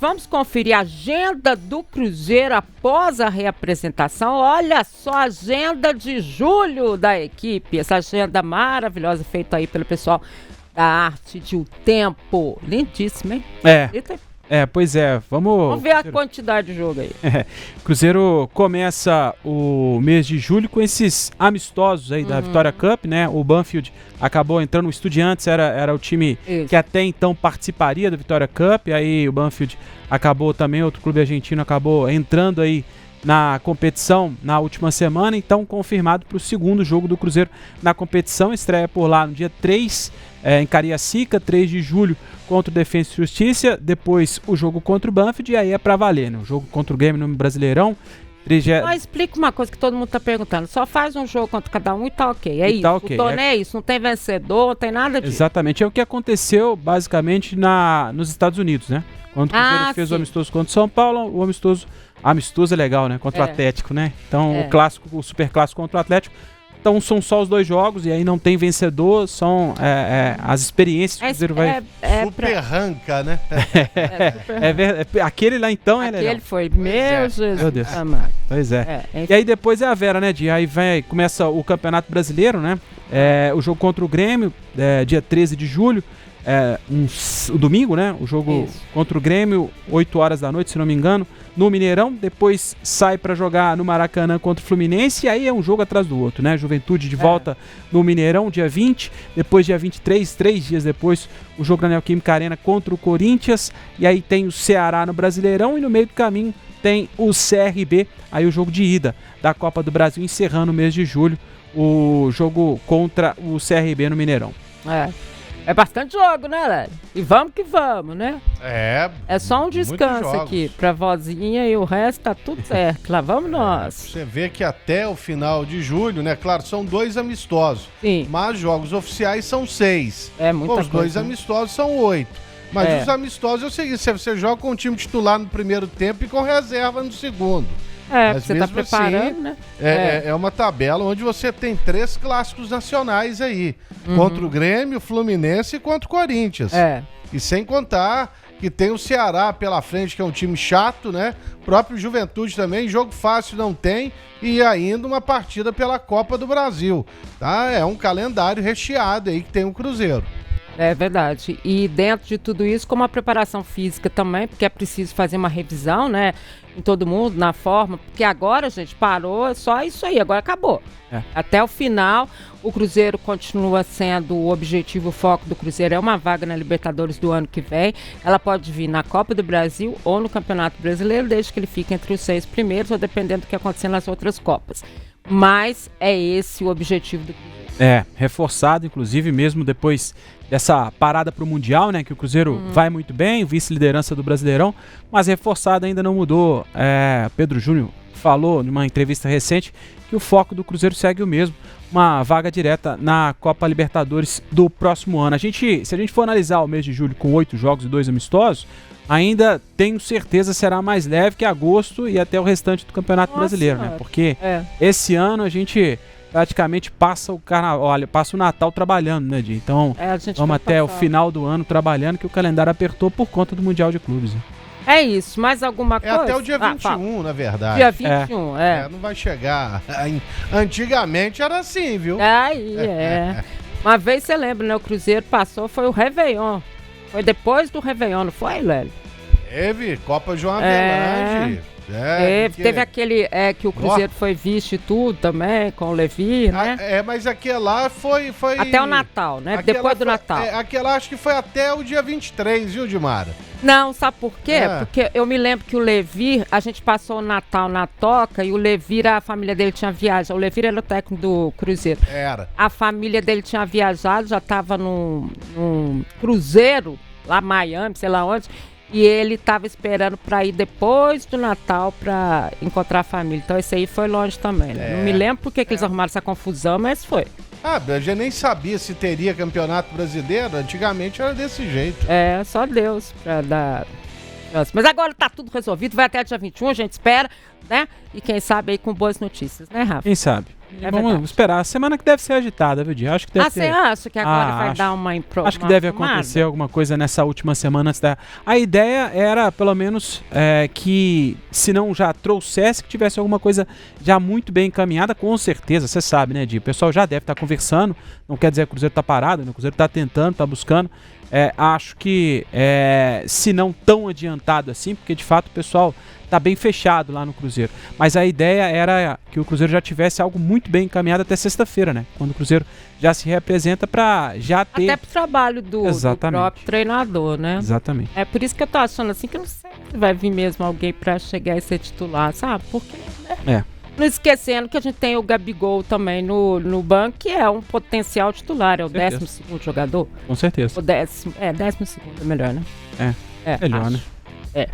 vamos conferir a agenda do Cruzeiro após a reapresentação. Olha só a agenda de julho da equipe. Essa agenda maravilhosa feita aí pelo pessoal da Arte de O Tempo. Lindíssima, hein? Pois é. Vamos ver a quantidade de jogo aí. Cruzeiro começa o mês de julho com esses amistosos aí da Vitória Cup, né? O Banfield acabou entrando, o Estudiantes era o time que até então participaria da Vitória Cup, aí o Banfield acabou também, outro clube argentino acabou entrando aí na competição na última semana, então confirmado para o segundo jogo do Cruzeiro na competição, estreia por lá no dia 3, em Cariacica, 3 de julho contra o Defensa e Justiça, depois o jogo contra o Banfield e aí é pra valer, né? O jogo contra o Grêmio no Brasileirão. Mas explica uma coisa que todo mundo tá perguntando, só faz um jogo contra cada um e tá ok, é isso, tá okay. O torneio é isso, não tem vencedor, não tem nada disso. Exatamente, é o que aconteceu basicamente nos Estados Unidos, né? Quando o Cruzeiro fez o amistoso contra o São Paulo, o amistoso é legal, né? Contra o Atlético, né? Então o clássico, o super clássico contra o Atlético. Então são só os dois jogos e aí não tem vencedor, são as experiências que o Cruzeiro vai... super arranca, né? Aquele lá então é legal. Aquele foi, meu Jesus. Meu Deus. Pois é. E aí depois é a Vera, né, Di? Aí começa o Campeonato Brasileiro, né? O jogo contra o Grêmio, dia 13 de julho. O domingo, né? O jogo contra o Grêmio, 8 horas da noite, se não me engano, no Mineirão. Depois sai para jogar no Maracanã contra o Fluminense. E aí é um jogo atrás do outro, né? Juventude de volta no Mineirão, dia 20. Depois, dia 23, 3 dias depois, o jogo na Neoquímica Arena contra o Corinthians. E aí tem o Ceará no Brasileirão. E no meio do caminho tem o CRB. Aí o jogo de ida da Copa do Brasil, encerrando o mês de julho, o jogo contra o CRB no Mineirão. É bastante jogo, né, Léo? E vamos que vamos, né? É só um descanso aqui pra vozinha e o resto tá tudo certo. Lá vamos nós. Você vê que até o final de julho, né? Claro, são 2 amistosos. Sim. Mas jogos oficiais são 6. Muita os 2 amistosos são 8. Mas os amistosos é o seguinte, você joga com o time titular no primeiro tempo e com reserva no segundo. Você tá preparando, assim, né? É uma tabela onde você tem 3 clássicos nacionais aí. Contra o Grêmio, Fluminense e contra o Corinthians. E sem contar que tem o Ceará pela frente, que é um time chato, né? Próprio Juventude também, jogo fácil não tem. E ainda uma partida pela Copa do Brasil. Tá? É um calendário recheado aí que tem o Cruzeiro. É verdade. E dentro de tudo isso, como a preparação física também, porque é preciso fazer uma revisão, né? Em todo mundo, na forma. Porque agora, gente, parou, é só isso aí, agora acabou. Até o final, o Cruzeiro continua sendo o objetivo, o foco do Cruzeiro é uma vaga na Libertadores do ano que vem. Ela pode vir na Copa do Brasil ou no Campeonato Brasileiro, desde que ele fique entre os 6 primeiros, ou dependendo do que acontecer nas outras Copas. Mas é esse o objetivo do Cruzeiro. Reforçado, inclusive, mesmo depois dessa parada para o Mundial, né? Que o Cruzeiro vai muito bem, vice-liderança do Brasileirão, mas reforçado ainda não mudou. Pedro Júnior falou numa entrevista recente que o foco do Cruzeiro segue o mesmo, uma vaga direta na Copa Libertadores do próximo ano. Se a gente for analisar o mês de julho com 8 jogos e 2 amistosos, ainda tenho certeza será mais leve que agosto e até o restante do Campeonato Brasileiro, né? Porque esse ano a gente praticamente passa o Natal trabalhando, né, Di? Então, vamos até o final do ano trabalhando, que o calendário apertou por conta do Mundial de Clubes. Né? É isso, mais alguma coisa? Até o dia 21, na verdade. Dia 21, não vai chegar. Antigamente era assim, viu? Uma vez você lembra, né? O Cruzeiro passou, foi o Réveillon. Foi depois do Réveillon, não foi, Lélio? Teve, Copa João Avelange. Teve aquele que o Cruzeiro foi visto e tudo também, com o Levi, né? Mas aquele lá foi... Até o Natal, né? Depois do Natal. Aquela acho que foi até o dia 23, viu, Dimara? Não, sabe por quê? Porque eu me lembro que o Levi, a gente passou o Natal na Toca e o Levi, a família dele tinha viajado. O Levi era o técnico do Cruzeiro. A família dele tinha viajado, já estava num cruzeiro, lá em Miami, sei lá onde. E ele estava esperando para ir depois do Natal para encontrar a família. Então esse aí foi longe também, né? Não me lembro por que eles arrumaram essa confusão, mas foi. Eu já nem sabia se teria campeonato brasileiro. Antigamente era desse jeito. Só Deus para dar... Mas agora tá tudo resolvido, vai até dia 21, a gente espera, né? E quem sabe aí com boas notícias, né, Rafa? Quem sabe? Vamos esperar. A semana que deve ser agitada, viu, Di? Acho que deve você acha que agora vai dar uma Acho que deve acontecer alguma coisa nessa última semana. A ideia era, pelo menos, que, se não já trouxesse, que tivesse alguma coisa já muito bem encaminhada, com certeza, você sabe, né, Di? O pessoal já deve estar conversando, não quer dizer que o Cruzeiro está parado, né? O Cruzeiro está tentando, está buscando. Acho que, se não tão adiantado assim, porque de fato o pessoal tá bem fechado lá no Cruzeiro. Mas a ideia era que o Cruzeiro já tivesse algo muito bem encaminhado até sexta-feira, né? Quando o Cruzeiro já se representa para já ter... Até pro trabalho do próprio treinador, né? Exatamente. É por isso que eu tô achando assim que eu não sei se vai vir mesmo alguém para chegar e ser titular, sabe? Porque, né? Não esquecendo que a gente tem o Gabigol também no banco, que é um potencial titular, é o 12º jogador. Com certeza. O 12º é melhor, né? Melhor, acho. né?